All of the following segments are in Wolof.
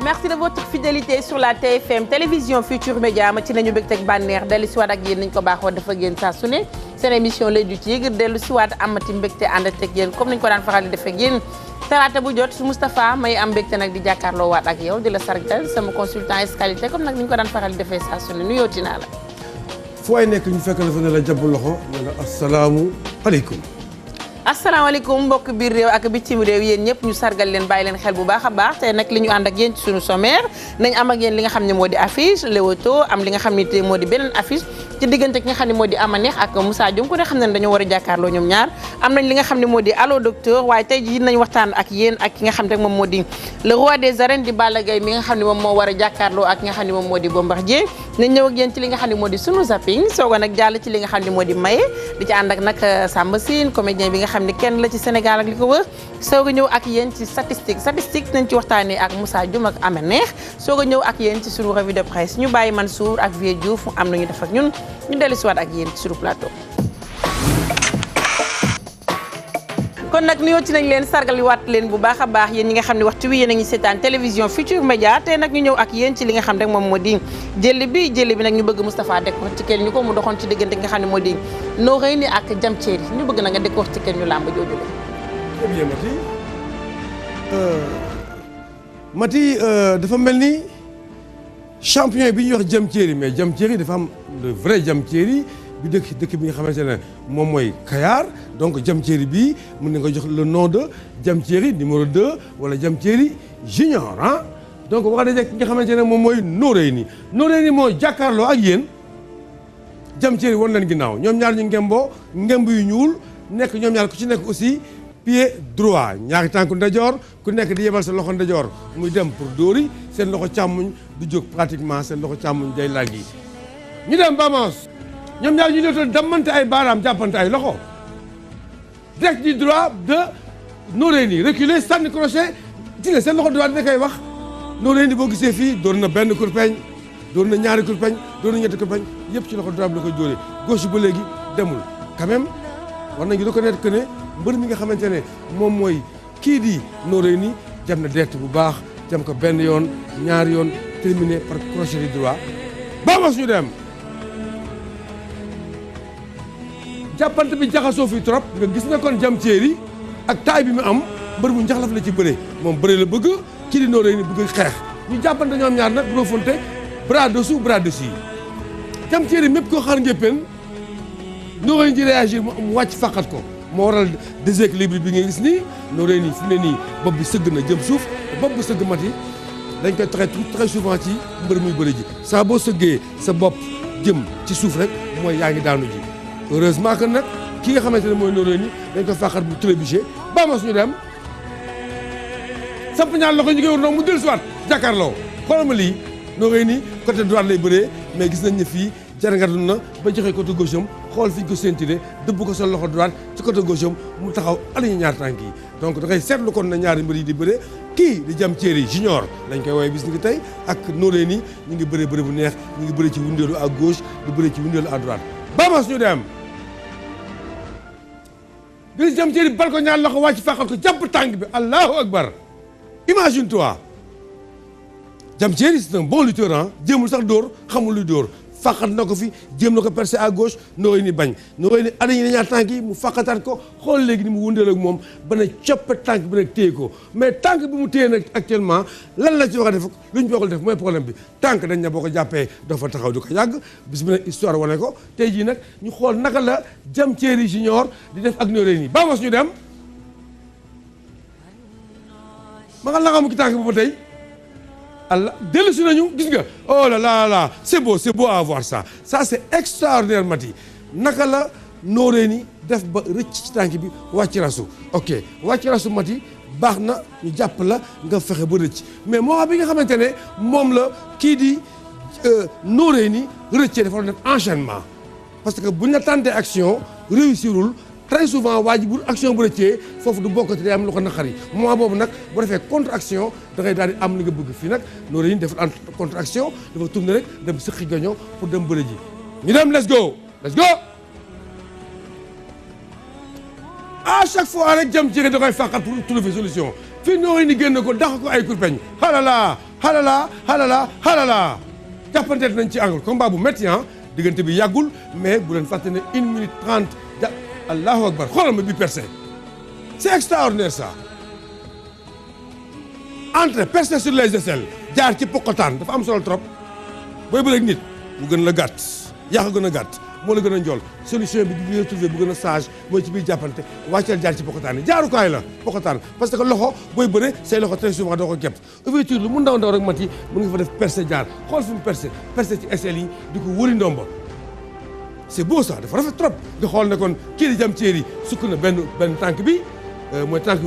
merci de votre fidélité sur la TFM télévision Futur Média ma ci nañu bëgg teg bànneex dellu si waat ak yéen nañ ko baaxoo dafa génn saa su ne seen émission L'Oeil du Tigre dellu si waat amati mbégte ànd ak yéen comme nañ ko daan faral di defee ak yéen talaata bu jot Moustapha may am mbégte nag di jàkkaarloo waat ak yow di la sargal sama consultant qualité comme nag ni ñu ko daan faral di defee saa su ne nuyooti naa la. fu ay nekk ñu fekk la fa ne la jàpp loxo ne la asalaamualeykum. asalaamaaleykum mbokk biir réew ak bitim réew yéen ñëpp ñu sargal leen bàyyi leen xel bu baax a baax tey nag li ñu ànd ak yéen ci suñu sommaire nañ am ak yéen li nga xam ne moo di affiche Leewtoo am li nga xam ne te moo di beneen affiche ci diggante ki nga xam ne moo di Amaneex ak Moussa Diom ku ne xam ne dañoo war a jàkkaarloo ñoom ñaar am nañ li nga xam ne moo di allo docteur waaye tey jii nañ waxtaan ak yéen ak ki nga xam ne moom moo di le roi des arènes di Balla Gaye mi nga xam ne moom moo war a jàkkaarloo ak ki nga xam ne moom moo di Bombardier nañ ñëw ak yéen ci li nga xam ne moo di sunu zapping sooga nag jàll ci li nga xam ne moo di maye di ci ànd ak nag Samba Sine comédien bi nga xam ne kenn la ci Sénégal ak li ko wër soog a ñëw ak yéen ci statistique nañ ci waxtaanee ak Moussa Dioum ak Amaneex soog a ñëw ak yéen ci sunu revue de presse ñu bàyyi Mansour ak Vieux Diouf am nañu def ak ñun ñu dellu si waat ak yéen ci sunu plateau. kon nag nuyooti nañ leen sargal waat leen bu baax a baax yéen ñi nga xam ne waxtu wi yéen a ngi seetaan télévision Futur Média tey nag ñu ñëw ak yéen ci li nga xam rek moom moo di jëli bi nag ñu bëgg Moustapha décortiquer ñu ko mu doxoon ci diggante nga xam ne moo di Noreyni ak Diam Terry ñu bëgg na nga décortiquer ñu làmb jooju la. très bien Mati dafa mel ni champion bi ñuy wax Diam Terry mais Diam Terry dafa am le vrai Diam Terry bi dëkk bi nga xamante ne moom mooy Kayar donc Diam Terry bii mën na nga jox le nom de Diam Terry numéro 2 wala Diam Terry junior ah donc wax dëgg ki nga xamante ne moom mooy Noreyni moo jàkkaarloo ak yéen Diam Terry wan leen ginnaaw ñoom ñaar ñu ngemb yu ñuul nekk ñoom ñaar ku ci nekk aussi pied droit ñaari tànku ndajoor ku nekk di yebal sa loxo ndajoor muy dem pour dóori seen loxo càmmuñ du jóg pratiquement seen loxo càmmuñ day làgg yi ñu dem Bamos ñoom ñaar ñu doon dammante ay baaraam jàppante ay loxo direct du droit de Noreyni reculer sànni crochet ci la seen loxo droit dina koy wax Noreyni boo gisee fii door na benn kurpeñ door na ñaari kurpeñ door na ñetti kurpeñ yëpp ci loxo droit bi la koy dóoree gauche ba léegi demul quand même war nañu reconnaître que ne mbër mi nga xamante ne moom mooy kii di Noreyni jam na direct bu baax jam ko benn yoon ñaari yoon terminé par crochet du droit Bamos ñu dem jàppante bi jaxasoo fi trop nga gis na kon Diam Terry ak taay bi mu am mbër bu njaxlaf la ci bëre moom bëre la bëgg kii di Noreyni bëgg xeex ñu jàppante ñoom ñaar nag profondé bras dessous bras dessus Diam Terry mépp koo xar ngéppeen Noreyni di réagir mu wàcc fàqat ko moo waral déséquilibre bi nga gis nii Noreyni fi mu ne nii bopp bi sëgg na jëm suuf bopp bu sëgg mati dañ koy très souvent ci mbër muy bëri ji saa boo sëggee sa bopp jëm ci suuf rek mooy yaa ngi daanu ji heureusement que nag ki nga xamante ne mooy Noreyni dañ ko fàqat bu trébuché Bamos ñu dem samp ñaar loxo ñu koy war noonu mu dellu si waat jàkkaarloo xoolal ma lii Noreyni côté droite lay bëree mais gis nañ ne fii jarangatu na ba joxe côté gauche am xool fi ñu ko ceinturé dëbb ko sa loxo droite ci côté gauche am mu taxaw aligné ñaar tànk yi donc da ngay seetlu kon na ñaari mbër yi di bëree kii di Diam Terry junior lañ koy woowee bis ni ki tey ak Noreyni ñu ngi bëree bëri bu neex ñu ngi bëri ci wundeelu à gauche di bëri ci wundeelu à droite Bamos ñu dem gis Diam Terry bal ko ñaar loxo wàcc fàqal ko jàpp tànk bi allahu akbar imagine toi Diam Terry c'est un bon lutteur ah jéemul sax dóor xamul luy dóor fàqat na ko fi jéem na ko percer à gauche Noreyni bañ Noreyni aligné ñaar tànk yi mu fàqataat ko xool léegi ni mu wundeel ak moom ba ne coppe tànk bi nag téye ko mais tànk bi mu téye nag actuellement lan la ci wax a def lu ñu bokkul def mooy problème bi tànk dañ ne boo ko jàppee doo fa taxaw di ko yàgg bis bi nag histoire wane ko tey jii nag ñu xool naka la Diam Terry junior di def ak Noreyni Bamos ñu dem ma nga laxamu ki tànk bi ba tey Allah dellu si nañu gis nga oh là là là c'est beau à voir ça c'est extraordinaire Mati naka la Noreyni def ba rëcc ci tànk bi wàcc rasu ok wàcc rasu Mati baax na ñu jàpp la nga fexe ba rëcc mais moment bi nga xamante ne moom la kii di Noreyni rëccee dafa def enchaînement parce que bu ñu la tenté action réussirul très souvent waa ji bu action bu rëccee foofu du bokkati day am lu ko naqari moment boobu nag bu defee contre action da ngay daal di am li nga bëgg fii nag Noreyni deful contre action dafa tourner rek dem sëqi gaño pour dem bëre ji ñu dem let's go à chaque fois rek Diam Terry da koy fàqat pour trouver solution fii Noreyni génn ko dax ko ay kurpeñ xalala halala halala halala jàppanteet nañ ci angle combat bu métti diggante bi yàggul mais bu leen fàtte ne 1 minute 30 allahu akbar xoolal ma bi percé c'est extraordinaire ça entre percé sur les aisselles jaar ci poqotaan dafa am solo trop booy bëreeg nit mu gën la gàtt yaa ko gën a gàtt moo la gën a njool solution bi di retrouver bu gën a sage mooy ci biir jàppante wàcceel jaar ci poqotaan yi jaarukaay la poqotaan parce que loxo booy bëre say loxo très souvent doo ko kepp ouverture lu mu ndaw ndaw rek mat yi mën nga fa def percé jaar xool fi mu percé ci aisselles yi di ko wëri ndomba c'est beau ça dafa rafet trop nga xool ne kon kii di Diam Terry sukk na benn tànk bi mooy tànk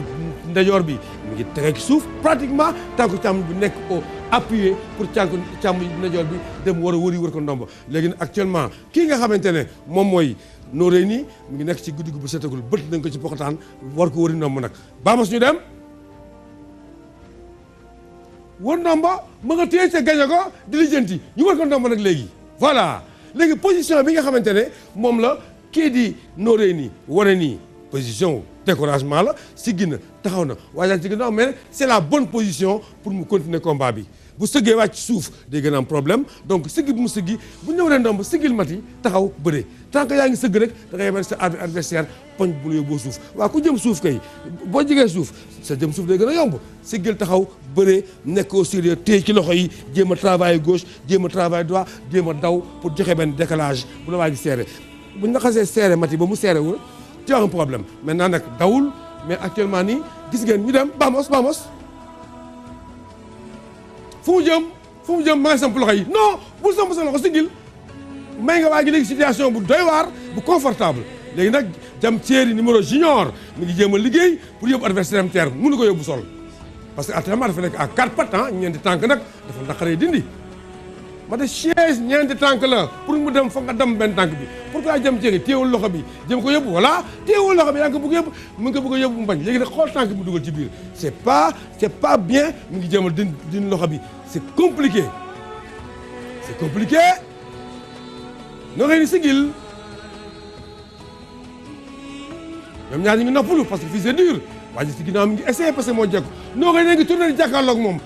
ndajoor bi mu ngi tege ci suuf pratiquement tànku càmm bi nekk au appuyé pour tànku càmm ndajoor bi dem war a wër ko ndomba léegi nag actuellement kii nga xamante ne moom mooy Noreyni mu ngi nekk ci guddi gu bu setagul bët nañ ko ci pokotaan war ko wëri ndomba nag baamas ñu dem wër ndomba ma nga téye ca gañe ko di lijjanti ñu wër ko ndomba nag léegi voilà léegi position bi nga xamante ne moom la kii di Noreyni wane nii position découragement la siggi na taxaw na waaye daal ci ginnaaw mais c'est la bonne position pour mu continuer combat bi bu sëggee wàcc suuf day gën a am problème donc siggi bu mu siggi bu ñëw rek ndomb siggil mati taxaw bëre tant que yaa ngi sëgg rek da ngay yemale sa adversaire poñ bu la yóbboo suuf waaw ku jëm suuf kay boo jegee suuf sa jëm suuf day gën a yomb siggil taxaw bëre nekk au sérieux téye ci loxo yi jéem a travail gauche jéem a travail droit jéem a daw pour joxe benn décalage bu la waa ji serré bu ñu la xasee serré mati ba mu serré wul tu as un problème maintenant nag dawul mais actuellement nii gis ngeen ñu dem vamos fu mu jëm ma ngay samp loxo yi non bul samp sa loxo sigil may nga waa gi léegi situation bu doy waar bu confortable léegi nag Diam Terry numéro junior mi ngi jéem a liggéey pour yóbbu adversaire am terre mënu ko yóbbu sol parce que actuellement dafa nekk à 4 pattes ñeenti tànk nag dafa naqaree dindi ma de chaise ñeenti tànk la pour mu dem fa nga dem benn tànk bi pourquoi Diam Terry téewul loxo bi jëm ko yóbbu voilà téewul loxo bi yaa ngi ko bëgg yóbbu mu ngi ko bëgg a yóbbu mu bañ léegi nag xool tànk bi mu dugal ci biir c'est pas bien mu ngi jéemal dindi loxo bi c'est compliqué Noreyni sigil ñoom ñaar ñu ngi noppalu parce que fii c'est dur waa ji si ginnaaw mi ngi essayé parce que moo jekku Noreyni ngi tourné di jàkkaarloog moom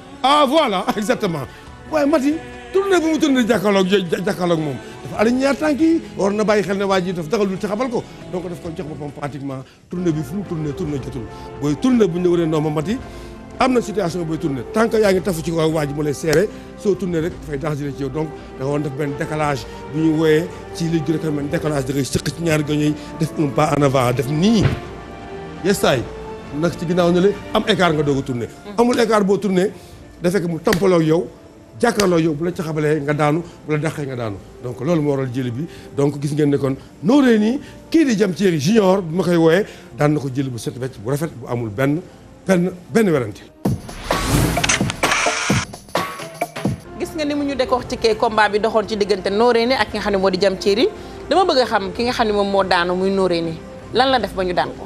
voilà exactement waaye Mati tourné bu mu tourné di jàkkaarloog moom dafa ali ñaar tànk yi war na bàyyi xel ne waa ji daf daxalul ci xabal ko donc daf ko jox boppam pratiquement tourné bi fu mu tourné jotul booy tourné bu ñu la waree ndomba Mati am na situation booy tourné tant que yaa ngi tafu ci kaw waa ji mu lay serré soo tourné rek dafay dangereux ci yow donc da nga woon def benn décalage bu ñu wooyee ci li ñu rek benn décalage da ngay sëq ci ñaari gaño yi def un pas en avant def nii yestaay nag ci ginnaaw ne la am écart nga doog a tourné amul écart boo tourné da fekk mu tampaloo yow jàkkaarloo yow bu la caxabalee nga daanu bu la dàqee nga daanu donc loolu moo waral jëli bi donc gis ngeen ne kon Noreyni kii di Diam Terry junior bi ma koy wooyee daan na ko jëli bu set wecc bu rafet bu amul benn werante gis nga ni mu ñu décortiquer combat bi doxoon ci diggante Noreyni ak ki nga xam ne moo di Diam Terry dama bëgg a xam ki nga xam ne moom moo daanu muy Noreyni lan la def ba ñu daan ko.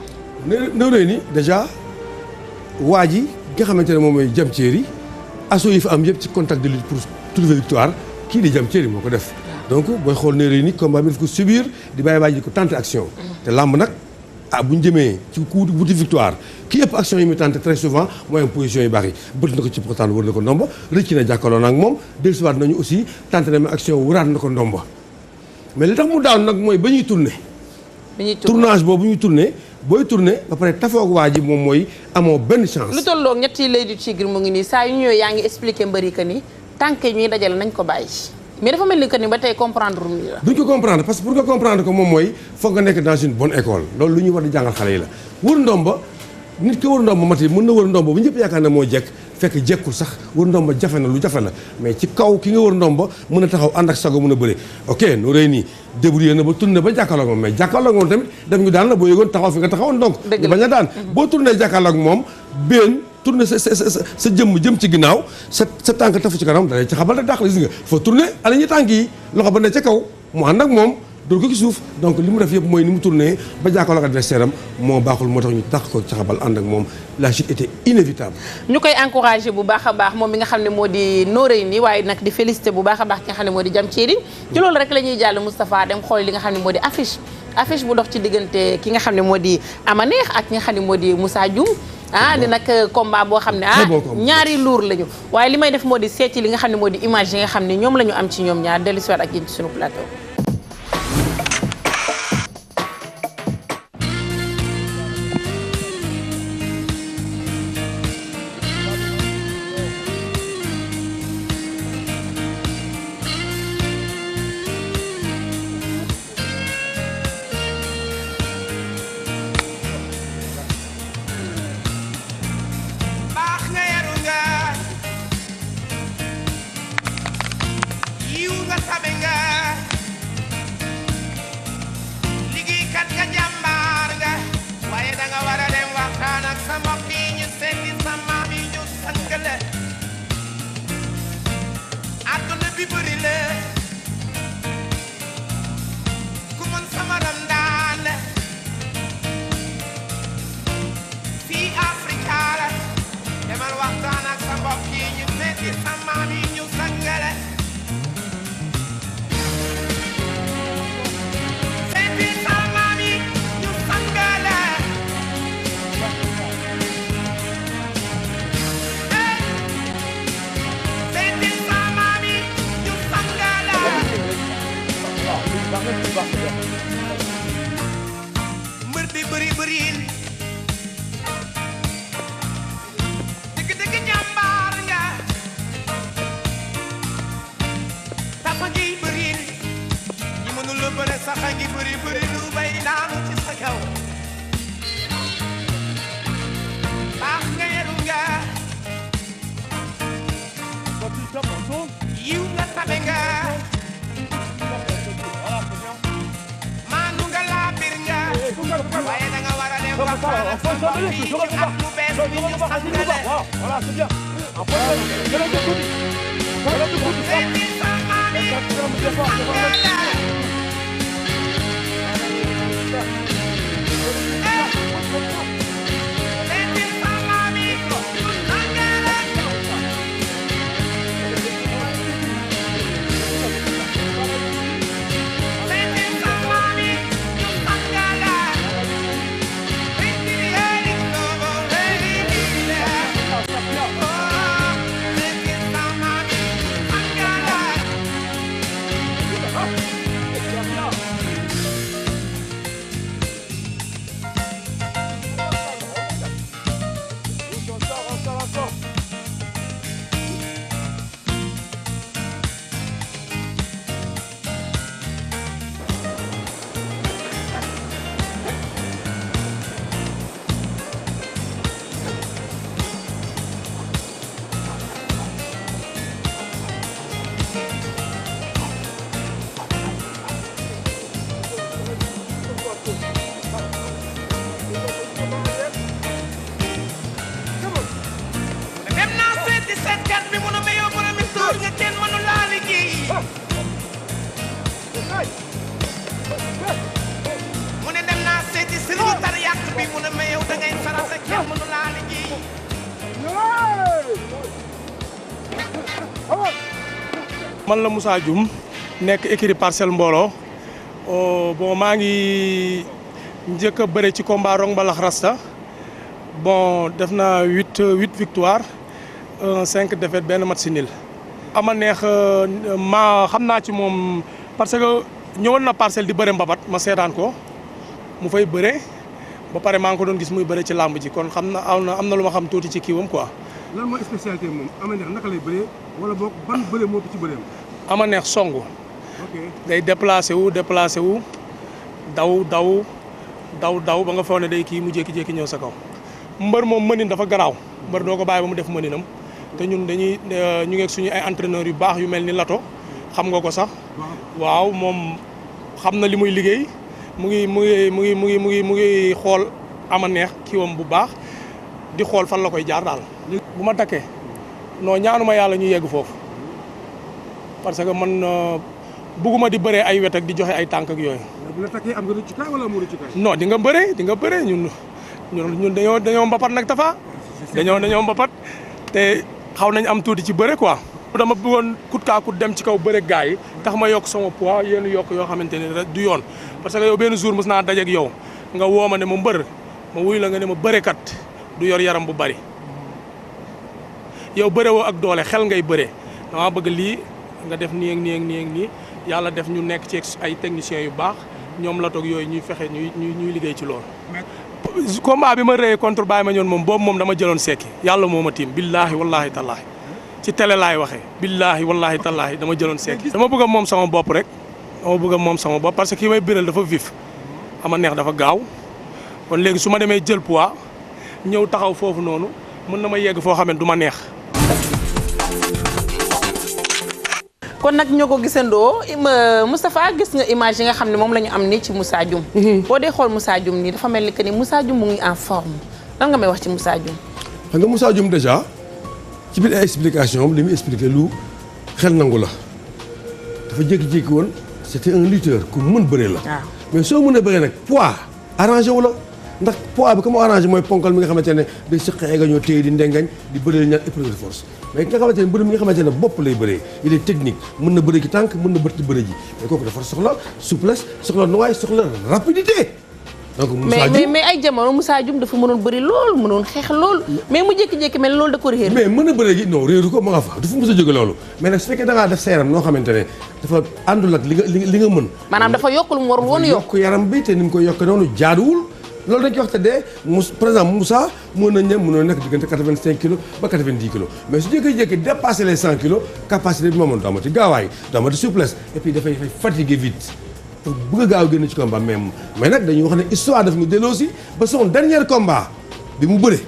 Noreyni déjà waa ji nga xamante ne moom mooy Diam Terry assaut yi fa am yëpp ci contact de lutte pour trouver victoire kii di Diam Terry moo ko def donc booy xool Noreyni combat bi daf ko subir di bàyyi waa ji di ko tenter action te làmb nag bu ñu jëmee ci coup wuti victoire kii ëpp action yi muy tenté très souvent mooy am position yu baax yi bët na ko ci pokotaan wër na ko ndomba rëcc na jàkkaarloo na ak moom dellusiwaat nañu aussi tenté na action wëraat na ko ndomba mais li tax mu daanu nag mooy ba ñuy tourné tournage boobu ñuy tourné booy tourné ba pare tafoog waa ji moom mooy amoo benn chance. lu tolloog ñetti lay du tigre mu ngi nii saa yu ñëwee yaa ngi expliqué mbëri que ni tànk yi ñuy dajale nañ ko bàyyi mais dafa mel ni que ni ba tey comprendre lu la. duñ ko comprendre parce que pour nga comprendre ko moom mooy foog nga nekk dans une bonne école loolu lu ñuy war di jàngal xale yi la wër ndomba nit ki wër ndomba mati mën na wër ndomba bu ñëpp yaakaar ne moo jekk fekk jekkul sax wër ndomba jafe na lu jafe la mais ci kaw ki nga wër ndomba mën a taxaw ànd ak sago mën a bëre ok Noreyni débrouillé na ba tourné ba jàkkaarloog moom mais jàkkaarloog moom tamit def ñu daan la boo yëgoon taxaw fi nga taxawoon donc bañ a daan boo tourné jàkkaarloog moom benn tourné sa jëm ci ginnaaw sa tànk tafu ci kanam da lay ci xabal rek dàq la gis nga faut tourné ala ñu tànk yi loxo ba ne ca kaw mu ànd ak moom dóor ko ci suuf donc li mu def yëpp mooy ni mu tourné ba jàkkaarloog adversaire am moo baaxul moo tax ñu tax ko ci xabal ànd ak moom la chute était inévitable. ñu koy encouragé bu baax a baax moom mi nga xam ne moo di Noreyni waaye nag di félicité bu baax a baax ki nga xam ne moo di Diam Terry ci loolu rek la ñuy jàll Moustapha dem xool li nga xam ne moo di affiche bu dox ci diggante ki nga xam ne moo di Ama Neex ak ki nga xam ne moo di Moussa Dioum ah di nag combat boo xam ne ñaari luur lañu waaye li may def moo di seeti li nga xam ne moo di image yi nga xam ne ñoom la ñu am ci ñoom ñaar dellu si waat ak yéen ci sunu plateau. mbër bi bëri bëriin dëgg jàmbaar nga tapa ngi bëriin ñi mënul la bëre sax a ngi bëri bëri lu bay daanu ci sa kaw baax nga yeru nga yiw nga tabe nga waaye da nga war a dem waxtaan ak sa mbokk yi ci at mu bees bi ñu sant la. Voilà, c'est bien. man la Moussa Dioum nekk écurie Parcelles Mbooloo bon maa ngi njëkk a bëre ci combat Rong Mbalax Rasta bon def naa 8 victoires 5 défaites benn match nul. ama neex ma xam naa ci moom parce que ñëwoon na Parcelles di bëre mbapat ma seetaan ko mu fay bëre ba pare maa ngi ko doon gis muy bëre ci làmb ji kon xam na am na lu ma xam tuuti ci kiiwam quoi. lan mooy spécialité moom ama neex naka lay bëree wala boog ban bëre moo ci bëreem. ama neex songu. ok day déplacé wu daw ba nga foog ne day kii mu jékki-jékki ñëw sa kaw. mbër moom mënin dafa garaaw mbër doo ko bàyyi ba mu def mëninam te ñun dañuy ñu ngi ak suñu ay entraîneurs yu baax yu mel ni Lato xam nga ko sax. waaw moom xam na li muy liggéey mu ngi xool ama neex kiiwam bu baax di xool fan la koy jaar daal. bu ma takkee non ñaanuma yàlla ñu yegg foofu parce que man bugguma di bëree ay wet ak di joxe ay tànk ak yooyu. bu la takkee am nga rëccukaay wala amoo rëccukaay. non di nga bëree ñun dañoo mbapat nag Tafa. dañoo mbapat te xaw nañ am tuuti ci bëre quoi. dama bëggoon kut kaa kut dem ci kaw bëre gaa yi tax ma yokk sama poids yéen yokk yoo xamante ne du yoon parce que yow benn jour mos naa dajeeg yow nga woo ma ne ma mbër ma wuy la nga ne ma bërekat du yor yaram bu bari yow bërewoo ak doole xel ngay bëree dama bëgg lii nga def nii ak nii ak nii ak nii yàlla def ñu nekk ci ay techniciens yu baax ñoom la toog yooyu ñuy fexe ñuy liggéey ci loolu. combat bi ma rëyee contre Baye Mandione moom boobu moom dama jëloon sekki yàlla moo ma tiim billaahi wallaahi tallaahi ci télé laay waxee billaahi wallaahi tallaahi dama jëloon sekki. dama bëgg a moom sama bopp rek dama bëgg a moom sama bopp parce que kii may biral dafa vif ama neex dafa gaaw kon léegi su ma demee jël poids ñëw taxaw foofu noonu mën na ma yegg foo xam ne du ma neex. kon nag ñoo ko gisandoo Moustapha gis nga image yi nga xam ne moom la ñu am nii ci Moussa Dioum. boo dee xool Moussa Dioum nii dafa mel ni que ni Moussa Dioum mu ngi en forme lan nga may wax ci Moussa Dioum. xam nga Moussa Dioum déjà ci biir ay explication am li muy expliqué lu xel nangu la dafa jékki-jékki woon c'était un lutteur ku mën bëree la. waaw mais soo mënee bëree nag poids arrangé wu la ndax poids bi comme arrangé mooy ponkal mi nga xamante ne day sëq ay gañoo téye di ndengañ di bëree ñaar épreuve de force. mais ki nga xamante ne mbërëm mi nga xamante ne bopp lay bëree il est technique mën na bëri ci tànk mën na bëri ci bëri ji mais kooku dafa soxla souplesse soxla noowaay soxla rapidité. donc Moussa Dioum mais ay jamono Moussa Dioum dafa mënoon bëri lool mënoon xeex lool mais mu jékki-jékki mel loolu da ko réer. mais mën a bëri gi non réeru ko ma nga fa du fu mos a jóge loolu mais nag su fekkee da ngaa def sa yaram noo xamante ne dafa àndul ak li nga mën. maanaam dafa yokk lu mu warul woon yokk yaram bi te ni mu koy yokkee noonu jaaduwul. loolu dañ koy wax te dee par exemple Moussa mënoo nekk diggante 85 kilos ba 90 kilos mais su jékki-jékki dépassé les 100 kilos capacité bi moomoon du amati gaawaay du amati souplesse et puis dafay fatigué vite pour bëgg a gaaw génn ci combat mais nag dañuy wax ne histoire daf ñu delloo si ba son dernier combat bi mu bëre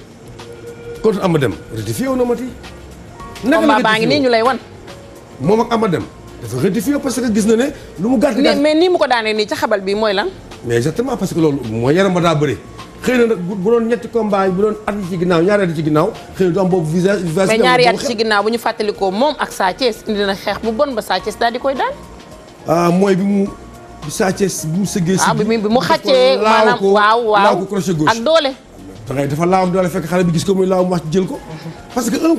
contre Amadem rectifié wu na mati. combat baa ngi nii ñu lay wan. moom ak Amadem dafa rectifié parce que gis na ne lu mu gàtt mais nii mu ko daanee nii ca xabal bi mooy lan. mais exactement parce que loolu mooy yaram ba daa bëri xëy na nag bu doon ñetti combat yi bu doon at yi ci ginnaaw ñaari at ci ginnaaw xëy na du am boobu visage. mais ñaari at ci ginnaaw bu ñu fàttalikoo moom ak Sa Thiès indi na xeex bu bon ba Sa Thiès daal di koy daan. mooy bi Sa Thiès bi mu sëggee. bi mu xàccee maanaam waaw laaw ko crochet gauche ak doole. dangay dafa laaw doole fekk xale bi gis ko muy laaw mu wax jël ko. parce que un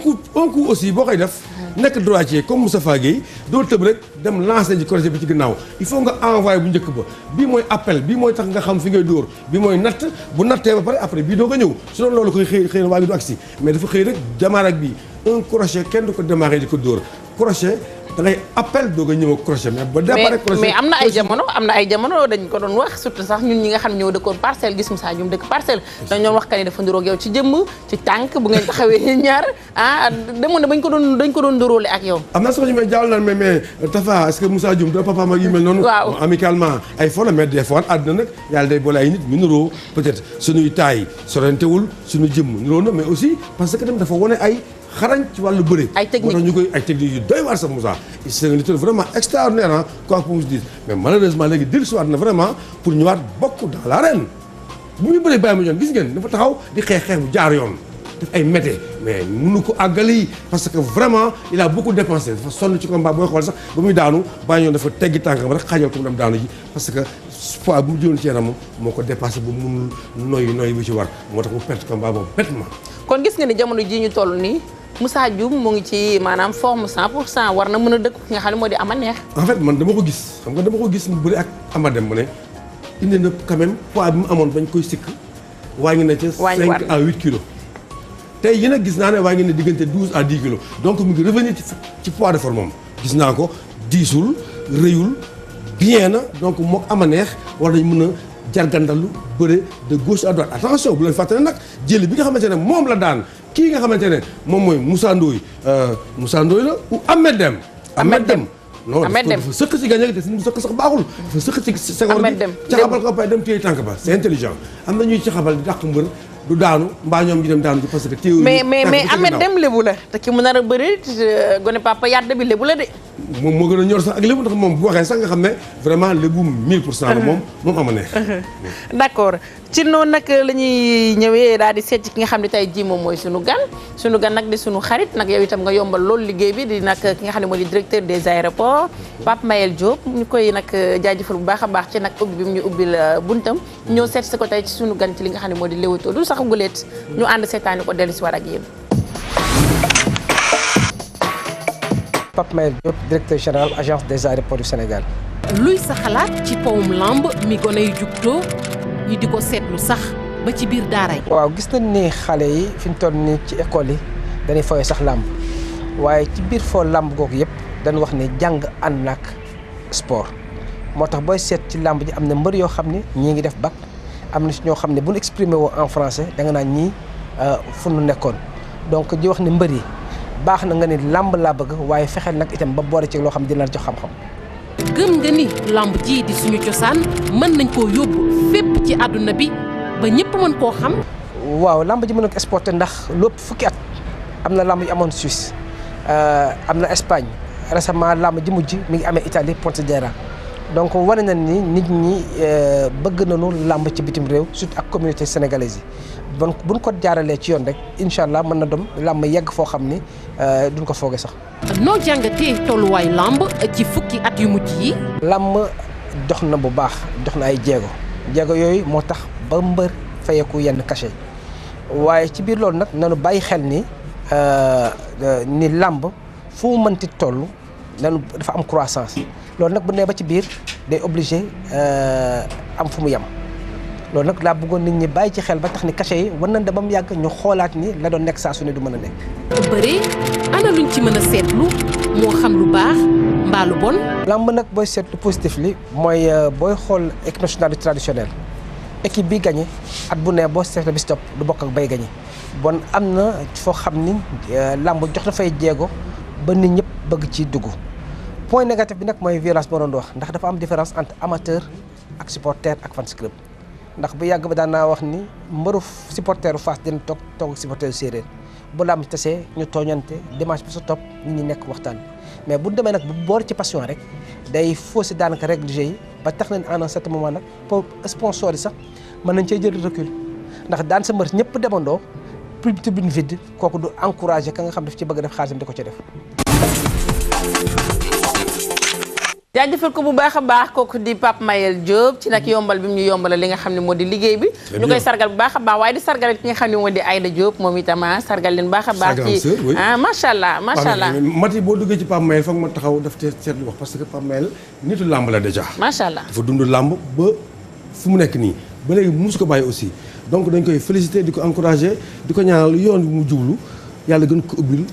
coup aussi boo koy def. nekk droitier comme Moustapha Guèye doo tëb rek dem lancer ji crochet bi ci ginnaaw il faut nga envoyer bu njëkk ba bii mooy appel bii mooy tax nga xam fi ngay dóor bii mooy natt bu nattee ba pare après bii doo nga ñëw su doon loolu koy xëy na waa ngi du agsi mais dafa xëy rek démarrer ak bii un crochet kenn du ko démarrer di ko dóor crochet da ngay appel doo nga ñëw ak crochet mais ba départ crochet mais am na ay jamono dañ ko doon wax surtout sax ñun ñi nga xam ne ñoo dëkkoon Parcelles gis Moussa Dioum dëkk Parcelles dañ doon wax ka ni dafa nduroog yow ci jëmm ci tànk bu ngeen taxawee ñaar demoon na dañ ko doon ndóróole ak yow. am na sax ñu may jàll naan mais Tafa est-ce que Moussa Dioum doo papa mag yu mel noonu. waaw amicalement ay fo la mais des fois àdduna nag yàlla day boole ay nit ñu niroo peut-être suñuy taay sorantewul suñu jëmm niroo na mais aussi parce que tam dafa wane ay xarañ ci wàllu bëre. ay technique moo tax ñu koy ay technique yu doy waar sax Moussa. c'est un lutteur vraiment extraordinaire ah quoi qu'on se dise mais malheureusement léegi dellusiwaat na vraiment pour ñëwaat bokk dans l'arène bu muy bëree Baye Mandione gis ngeen dafa taxaw di xeex bu jaar yoon def ay mété mais mënu ko àggali parce que vraiment il a beaucoup dépensé dafa sonn ci combat booy xool sax ba muy daanu Baye Mandione dafa teggi tànkam rek xaajal ko mu dem daanu ji parce que poids bu mu jëloon ci yaramam moo ko dépassé ba mënul noyyi bi ci war moo tax mu perte combat boobu bêtement. kon gis nga ni jamono ji ñu toll nii Moussa Dioum mu ngi ci maanaam forme 100% war na mën a dëkk ki nga xam ne moo di ama neex. en fait man dama ko gis xam nga dama ko gis mu bëri ak Amadem mu ne indi na quand même poids bi mu amoon bañ koy sikk wàññi na ca 5 à 8 kilos tey yéen a gis naa ne wàññi na diggante 12 à 10 kilos donc mu ngi revenir ci poids de forme am gis naa ko diisul rëyul bien na donc mook ama neex war nañ mën a jargandalu bëre de gauche à droite attention bu leen fàttali nag jëli bi nga xamante ne moom la daan kii nga xamante ne moom mooy Moussa Ndoye la ou Ahmed Dem non dafa sëq ci gàncax gi te mu sëq sax baaxul. dafa sëq ci seconde bi caxabal ko pay dem téye tànk ba c'est intelligent am na ñuy caxabal di dàq mbër du daanu mbaa ñoom ñu dem daanu ci parce que théorie mais Ahmed Dem lébu la te ki mu nar a bëri gone papa yàdd bi lébu la de. moom moo gën a ñor sax ak lébu ndax moom bu waxee sax nga xam ne vraiment lébu 1000% la moom ama neex. d'accord ci noonu nag la ñuy ñëwee daal di seet ki nga xam ne tey jii moom mooy sunu gan nag di sunu xarit nag yow itam nga yombal loolu liggéey bi di nag ki nga xam ne moo di directeur des aéroports Pape Mayel Diop ñu koy nag jaajëfal bu baax a baax ci nag ubbi bi mu ñu ubbil buntam ñëw seet si ko tey ci sunu gan ci li nga xam ne moo di Leewtoo du sax guleet ñu ànd seetaani ko dellu si war ak yéen. Pape Mayel Diop directeur général agence des aéroports du Sénégal. luy sa xalaat ci powum lamb mi gone yu jugtoo ñi di ko seetlu sax ba ci biir daara yi. waaw gis nañ ni xale yi fi ñu toll nii ci école yi dañuy fooy sax làmb waaye ci biir foo làmb googu yëpp dañu wax ne jàng ànd naag sport moo tax booy seet ci làmb ji am na mbër yoo xam ne ñii ngi def bac am na si ñoo xam ne bu ñu exprimé woo en français da nga naan ñii fu nu nekkoon donc di wax ne mbër yi baax na nga ni làmb laa bëgg waaye fexeel nag itam ba boole ci loo xam dina la jox xam-xam. gëm nga ni lamb ji di suñu cosaan mën nañ koo yóbbu fépp ci àdduna bi ba ñëpp mën koo xam. waaw lamb ji mën na ko exporté ndax lépp fukki at am na lamb yu amoon Suisse am na Espagne récemment lamb ji mujj mi ngi amee Italie Pontedera donc wane na ni nit ñi bëgg nañu lamb ci bitim réew surtout ak communauté sénégalaise yi bon buñ ko jaaralee ci yoon rek incha allah mën na doon lamb yegg foo xam ni duñ ko foogee sax. noo jàngatee tolluwaay lamb ci fukki at yu mujj yi. lamb dox na bu baax dox na ay jéego yooyu moo tax ba mbër fayeeku yenn cachet waaye ci biir loolu nag nanu bàyyi xel ni lamb fu mu mënti toll nanu dafa am croissance loolu nag bu nee ba ci biir day obligé am fu mu yem loolu nag laa bëggoon nit ñi bàyyi ci xel ba tax ni cachet yi war nañ dem ba mu yàgg ñu xoolaat ni la doon nekk saa su ne du mën a nekk. bëri ana luñ ci mën a seetlu moo xam lu baax mbaa lu bon. lamb nag booy seetlu positif li mooy booy xool équipe nationale du traditionnel équipe bi gagné at bu ne boo seetlu bis topp du bokk ak bay gagné bon am na foo xam ni lamb jox dafay jéego ba nit ñëpp bëgg ci dugg. point négatif bi nag mooy violence boo doon wax ndax dafa am différence entre amateur ak supporter ak fans club ndax bu yàgg ba daan naa wax ni mbëru supporteru Fass dina toog ak supporteru séeréer bu lamb ci tasee ñu tooñante dimanche bi sa topp nit ñi nekk waxtaan mais bu demee nag bu boor ci passion rek day fausser daanaka règle du jeu yi ba tax nañ en un certain moment nag pour sponsor yi sax mën nañ cee jël recul ndax daan sa mbër ñëpp demandoo tribune vide kooku du encouragé ka nga xam daf ci bëgg def xaalisam di ko ci def. jaajëfal ko bu baax a baax kooku di Pape Mayel Diop ci nag yombal bi mu ñu yombal li nga xam ne moo di liggéey bi ñu koy sargal bu baax a baax waaye di sargal ki nga xam ne moo di Aïda Diop moom itam sargal leen baax a baax ci macha allah macha allah Mati boo duggee ci Pape Mayel foog ma taxaw daf te seetlu wax parce que Pape Mayel nitu làmb la déjà macha allah dafa dund làmb ba fu mu nekk nii ba léegi musu ko bàyyi aussi donc dañ koy féliciter di ko encourager di ko ñaanal yoon bi mu jublu yàlla gën ko ubbil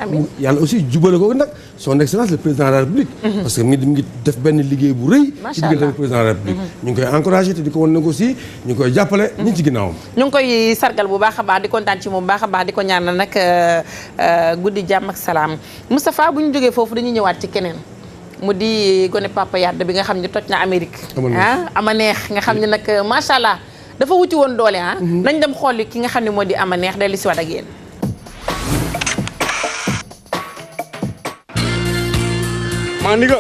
yàlla aussi jubale ko nag son excellence le président de la république parce que mi ngi def benn liggéey bu rëy ci diggante président de la république ñu ngi koy encouragé te di ko wan ne ko aussi ñu ngi koy jàppale ñu ngi ci ginnaawam ñu ngi koy sargal bu baax a baax di kontaan ci moom baax a baax di ko ñaanal nag guddi jàmm ak salaam Moustapha bu ñu jógee foofu dañuy ñëwaat ci keneen mu di gone Papa Yade bi nga xam ne toj na Amérique ama neex nga xam ne nag macha allah dafa wuti woon doole nañ dem xooli ki nga xam ne moo di ama neex dellu si waat ak yéen maa niga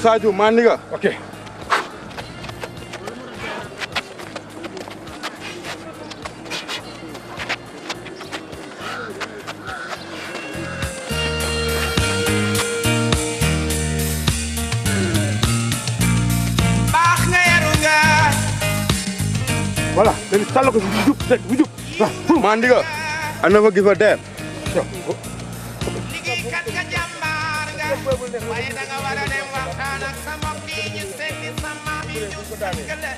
Sadio maa niga ok baax nga yaru nga voilà léegi sàll ko si bu jub maa niga I never give a damn liggéeykat nga jàmbaar nga waaye da nga war a dem waxtaan ak sa mbokk yi ñu seeti sa maam yi ñu sàggale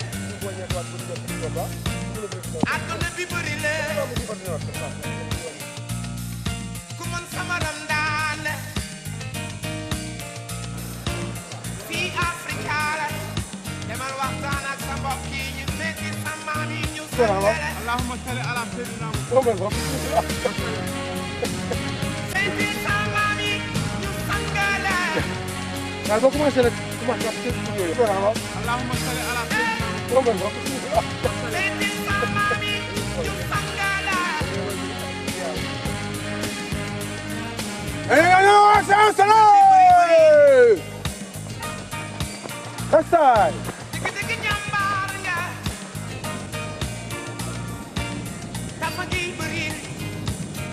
àdduna bi bëri la ku mën sama ram daan la fii Afrika la demal waxtaan ak sa mbokk yi ñu seeti sa maam yi ñu sàggale allahumma salli ala sayyidina Muhammad seeti sa maam yi ñu sàggale daal boo commencé rek commencé wax seen tur yooyu allahumma salli ala sayyidina Muhammad seeti sa maam yi ñu sàggale dëgg-dëgg jàmbaar nga dafa ngi bëri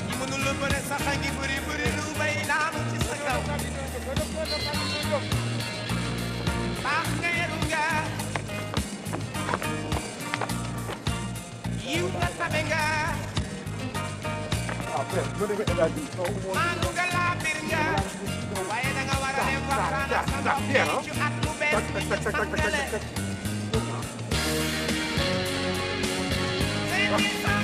ñi mënul la bëre sax a ngi bëri bëri lu bay daanu ci sa kaw baax nga yaru nga yiw nga tabe nga maanu nga laabir nga waaye da nga war a dem waxtaan ak sa mbokk yi ci at mu bees bi ñu sàggale seeti sa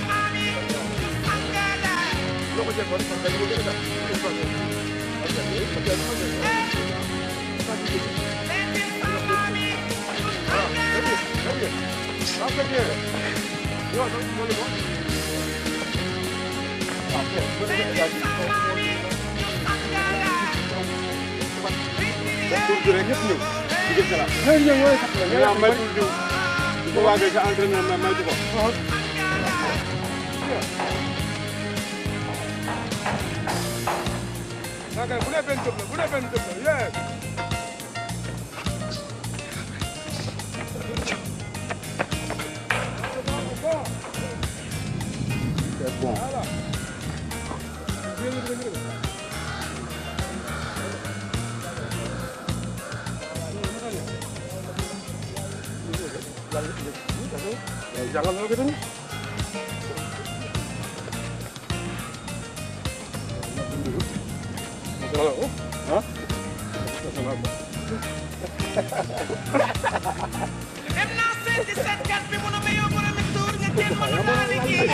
dem naa seeti seetkat bi mu ne ma yow borom tuur nga kenn mënu laa liggéey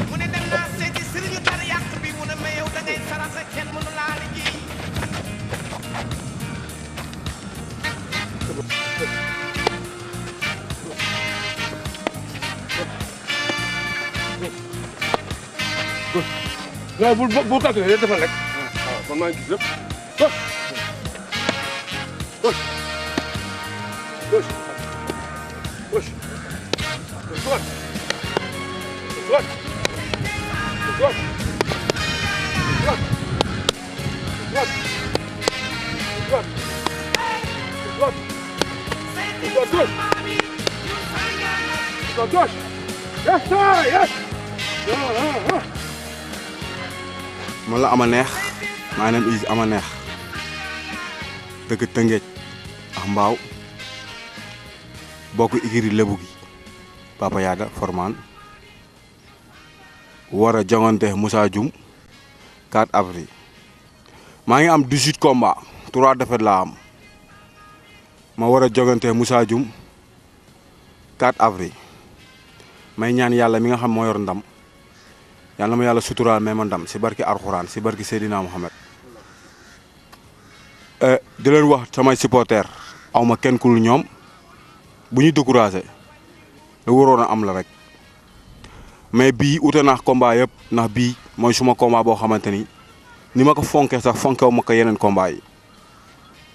mu ne dem naa seeti sëriñu tar yàq bi mu ne ma yow da ngay saraxe kenn mënu laa liggéey waaw bu calculé day defal rek waaw man maa ngi gis lépp gauche gauche gauche droite droite droite droite droite droite droite droite gauche gauche yes sir yes man la ama neex maa name is ama neex dëkk Tëngéej ak Mbaaw bokk igiri Lebu gi Papa Yada Forman war a jongante Moussa Dioum 4 avril maa ngi am 18 combats 3 défaites laa am ma war a jongante Moussa Dioum 4 avril may ñaan yàlla mi nga xam moo yor ndam yàlla ma yàlla suturaal may ma ndam si barki Alxuraan si barki Seydina Mohamed di leen wax samay supporters aw ma kenn ku ñoom bu ñu découragé lu waroon a am la rek mais bii ute naa combat yëpp ndax bii mooy suma combat boo xamante ni ma ko fonkee sax fonkewu ma ko yeneen combat yi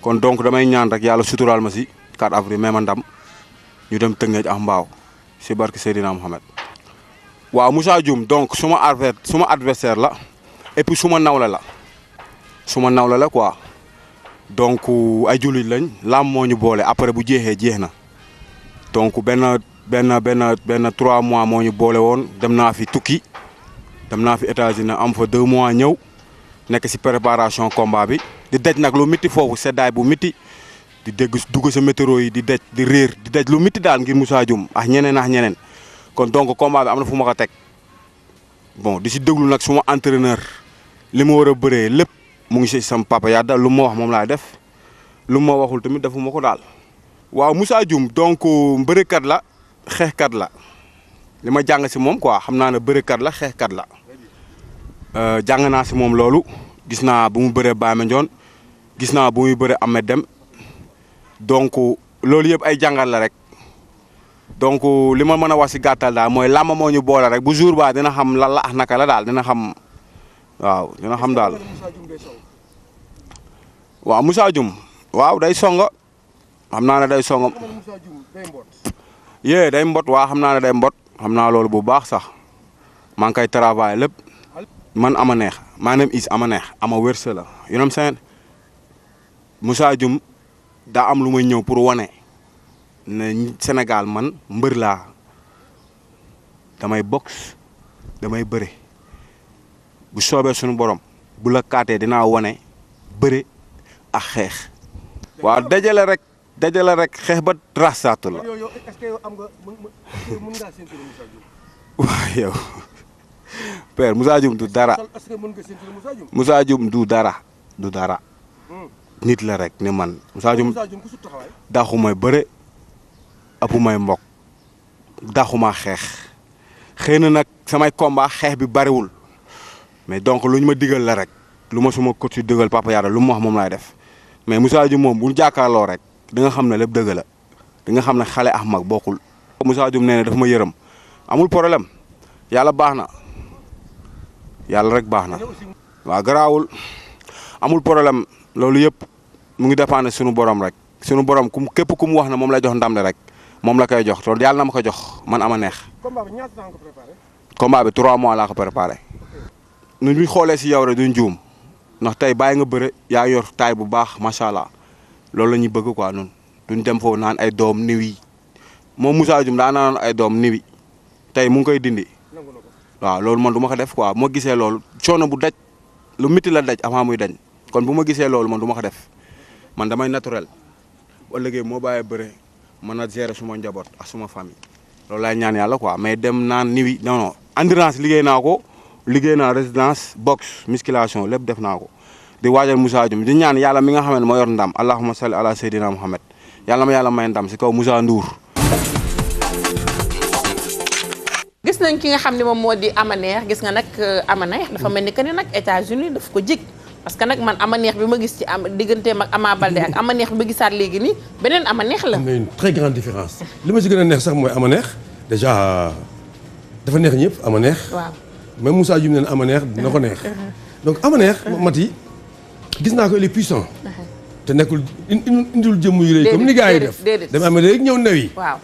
kon donc damay ñaan rek yàlla suturaal ma si 4 avril may ma ndam ñu dem Tëngéej ak Mbaaw si barki Seydina Mohamed. waaw Moussa Dioum donc suma adversaire la et puis suma nawle la quoi donc ay jullit lañ lam moo ñu boole après bu jeexee jeex na donc benn 3 mois moo ñu boole woon dem naa fi tukki dem naa fi États-Unis am fa 2 mois ñëw nekk si préparation combat bi di daj nag lu métti foofu seddaay bu métti di dugg sa météro yi di réer di daj lu métti daal ngir Moussa Dioum ak ñeneen kon donc combat bi am na fu ma ko teg bon di si déglu nag suma entraîneur li ma war a bëree lépp mu ngi si sam Papa Yada lu ma wax moom laay def lu ma waxul tamit defuma ko daal. waaw Moussa Dioum donc mbërëkat la xeexkat la li ma jàng si moom quoi xam naa ne mbërëkat la xeexkat la jàng naa si moom loolu gis naa bu mu bëree Baye Mandione gis naa bu muy bëree Ahmed Dem donc loolu yëpp ay jàngal la rek. donc li ma mën a wax si gàttal daal mooy làmb moo ñu boole rek bu jour ba dina xam lan la ak naka la daal dina xam waaw dina xam daal waaw Moussa Dioum waaw day songo xam naa ne day songo yee day mbot waaw xam naa ne day mbot xam naa loolu bu baax sax maa ngi koy travail lépp man ama neex maanaam is ama neex ama wërse la you know what I'm saying Moussa Dioum daa am lu may ñëw pour wane ne Sénégal man mbër laa damay boxe damay bëre bu soobee suñu borom bu la kaatee dinaa wane bëre ak xeex waaw dajale rek xeex ba rasaatu la waaw yow père Moussa Dioum du dara Moussa Dioum du dara nit la rek ni man Moussa Dioum daxumay bëre apu may mbokk daxuma xeex xëy na nag samay combat xeex bi bariwul mais donc lu ñu ma digal la rek lu ma suma coach digal Papa Yada lu mu wax moom laay def mais Moussa Dioum moom bu jàkkaarloo rek di nga xam ne lépp dëgg la di nga xam ne xale ak mag bokkul. Moussa Dioum nee na dafa ma yërëm amul problème yàlla baax na yàlla rek baax na waaw garaawul amul problème loolu yëpp mu ngi dépendre sunu borom rek sunu borom képp ku mu wax na moom lay jox ndam le rek moom la koy jox loolu yàlla na ma ko jox man ama neex. combat bi ñaata temps nga ko préparé. combat bi 3 mois laa ko préparé. nu ñu xoolee si yow rek duñ juum ndax tey bàyyi nga bëre yaa yor taay bu baax macha allah loolu la ñuy bëgg quoi ñun duñ dem foofu naan ay doom niw yi moom Moussa Dioum daa naan ay doom niwi tey mu ngi koy dindi waaw loolu man du ma ko def quoi bu ma gisee loolu coono bu daj lu métti la daj avant muy dañ kon bu ma gisee loolu man du ma ko def man damay naturel bu ëllëgee moo bàyyee bëre mën a gérer suma njaboot ak suma famille loolu laay ñaan yàlla quoi mais dem naan niwi non non endurance liggéey naa ko liggéey naa résidence boxe musculation lépp def naa ko di waajal Moussa Dioum di ñaan yàlla mi nga xam ne moo yor ndam allahumma salli ala sayyidina Muhammad yàlla ma yàlla may ndam si kaw Moussa Ndour. gis nañ ki nga xam ne moom moo di Amaneex gis nga nag Amaneex dafa mel ni que ni nag États-Unis daf ko jig parce que nag man Amaneex bi ma gis ci digganteem ak Ama Baldé ak Amaneex bi ma gisaat léegi nii beneen Amaneex la. am na une très grande différence. li ma ci gën a neex sax mooy Amaneex déjà dafa neex ñëpp Amaneex. waaw même Moussa Dioum ne Amaneex dina ko neex. donc Amaneex Mati gis naa ko il est puissant. te nekkul indil jëmm yu rëy comme ni gars yi def. déedéet dama amee léegi ñëw new yi. waaw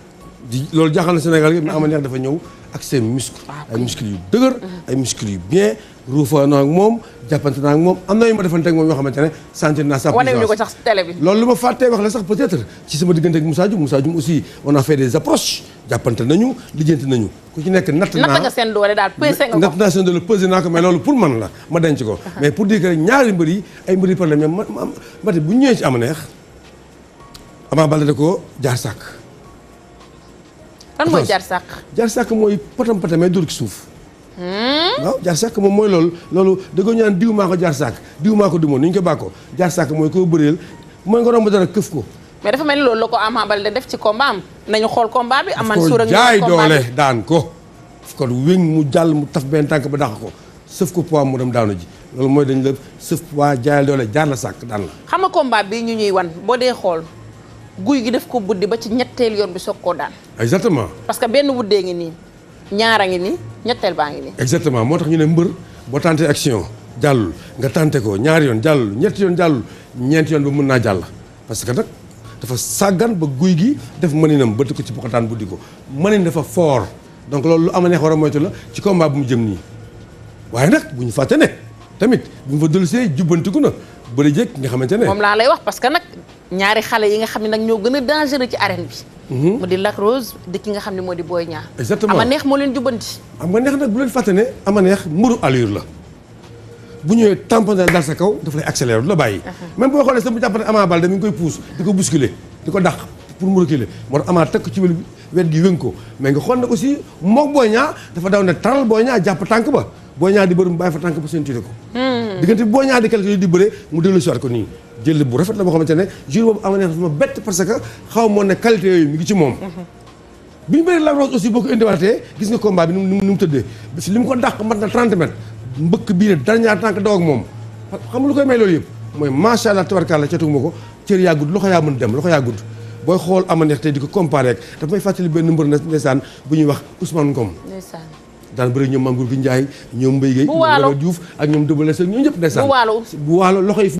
di loolu jaaxal na Sénégal yëpp mais Amaneex dafa ñëw ak ses muscles. ay muscles yu dëgër. ay muscles yu bien. ruufa naa ak moom jàppante naa ak moom am na yu ma defante ak moom yoo xamante ne sentir naa sa puissance. wane ñu ko sax télé bi. loolu lu ma fàttee wax la sax peut-être ci sama diggante ak Moussa Dioum aussi on a fait des approches jàppante nañu lijjanti nañu ku ci nekk natt nga seen doole daal pesé nga ko. natt naa seen doole pesé naa ko mais loolu pour man la ma denc ko. mais pour dire que rek ñaari mbër yi ay mbër yi problème mais Mati bu ñu ñëwee ci Amaneex Ama Baldé da ko jaar sàkk. lan mooy jaar sàkk. jaar sàkk mooy patam patamee dóor ci suuf. waaw jaar sàkk moom mooy loolu dëggoo ñu naan diw maa ko jaar sàkk diw maa ko dumoon ni ñu ko bàkkoo jaar sàkk mooy koo bëreel mooy nga romb dara këf ko. mais dafa mel ni loolu la ko Ama Baldé def ci combat am nañu xool combat bi. aman suur ak jaay doole daan ko. daf ko wéng mu jàll mu taf benn tànk ba dàq ko sëf ko poids mu dem daanu ji loolu mooy dañ la sëf poids jaayal doole jaar la sàkk daan la. xam nga combat bi ñu ñuy wan boo dee xool guy gi def ko buddi ba ci ñetteel yoon bi soog koo daan. exactement. parce que benn wuddee ngi nii ñaara ngi nii ñetteel baa ngi nii. exactement moo tax ñu ne mbër boo tenté action jàllul nga tenté ko ñaari yoon jàllul ñetti yoon jàllul ñeenti yoon ba mën naa jàll parce que nag dafa sàggan ba guy gi def mëninam bëtt ko ci pokotaan buddi ko mënin dafa fort donc loolu lu Amaneex war a moytu la ci combat bu mu jëm nii waaye nag bu ñu fàtte ne tamit bu ñu fa dellusee jubbantiku na bëri jëkk nga xamante ne. moom laa lay wax parce que nag ñaari xale yi nga xam ne nag ñoo gën a dangereux ci arène bi. mu di Lac Rose di ki nga xam ne moo di Boy Niang. exactement Amaneex moo leen jubbanti. Amaneex nag bu leen fàtte ne Amaneex mbëru allure la bu ñëwee tamponné dal sa kaw daf lay accéléré du la bàyyi. même boo xoolee sax bu jàppante Ama Baldé mi ngi koy pousse di ko bousculer di ko dàq pour mu reculer moo tax Ama teg ko ci wet gi wéng ko mais nga xool nag aussi mook Boy Niang dafa daw ne taral Boy Niang jàpp tànk ba Boy Niang di bëri mu bàyyi fa tànk ba seen tuuti ko. diggante bi Boy Niang di calculer di bëre mu dellu si waat ko nii jël bu rafet la boo xamante ne jour boobu Amaneex dafa ma bett parce que xaw moo ne qualité yooyu mi ngi ci moom. bi ñu bëri Lac Rose aussi boo ko indiwaatee gis nga combat bi ni mu tëddee parce que li mu ko dàq mat na 30 mètres mbëkk bii ne dara ñaar tànk daw ak moom xam nga lu koy may loolu yëpp mooy macha allah tabarkalla catuguma ko cër yaa gudd loxo yaa mën dem loxo yaa gudd booy xool Amaneex tey di ko comparé ak dafa may fàttali benn mbër na ndeysaan bu ñuy wax Ousmane Ngom daan bëri ñoom Mame Gourgui Ndiaye ñoom Mbaye Guèye ñoom Diouf ak ñoom Double Less ñoom ñëpp ndeysaan bu waalo loxo yi